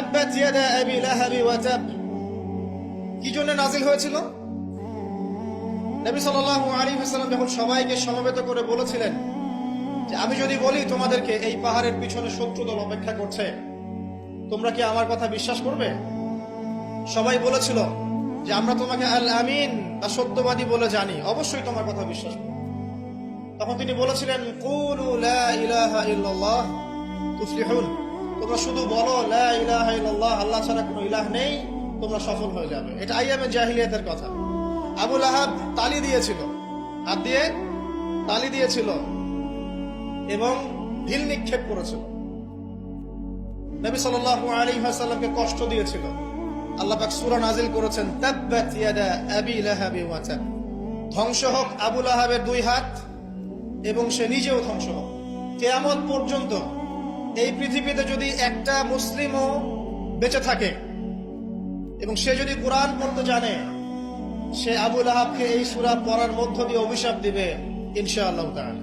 তাব্বাত ইয়াদা আবি লাহাবি ওয়া তাব কি জন্য নাজিল হয়েছিল? নবী সাল্লাল্লাহু আলাইহি ওয়াসাল্লাম যখন সবাইকে সমবেত করে বলেছিলেন যে আমি যদি বলি তোমাদেরকে এই পাহাড়ের পিছনে শত্রু দল অপেক্ষা করছে, তোমরা কি আমার কথা বিশ্বাস করবে? সবাই বলেছিল যে আমরা তোমাকে আল আমিন বা সত্যবাদী বলে জানি, অবশ্যই তোমার কথা বিশ্বাস করব। তখন তিনি বলেছিলেন কুলু লা ইলাহা ইল্লাল্লাহ তুফলিহুন, তোমরা শুধু বলো লা ইলাহা ইল্লাল্লাহ, আল্লাহ ছাড়া কোনো ইলাহ নেই, তোমরা সফল হয়ে যাবে। এটা আইয়ামে জাহিলিয়াতের কথা। আবু লাহাব তালি দিয়েছিল, হাত দিয়ে তালি দিয়েছিল এবং ঢিল নিক্ষেপ করেছিল, নবী সাল্লাল্লাহু আলাইহি ওয়াসাল্লামকে কষ্ট দিয়েছিল। আল্লাহ পাক সূরা নাজিল করেছেন তাব্বাত ইয়াদা আবি লাহাবি ওয়া তাব, ধ্বংস হোক আবু লাহাবের দুই হাত এবং সে নিজেও ধ্বংস হোক। কিয়ামত পর্যন্ত এই পৃথিবীতে যদি একটা মুসলিমও বেঁচে থাকে এবং সে যদি কোরআন পড়তে জানে, সে আবু লাহাবকে এই সূরা পড়ার মধ্য দিয়ে অভিশাপ দিবে ইনশাআল্লাহ তাআলা।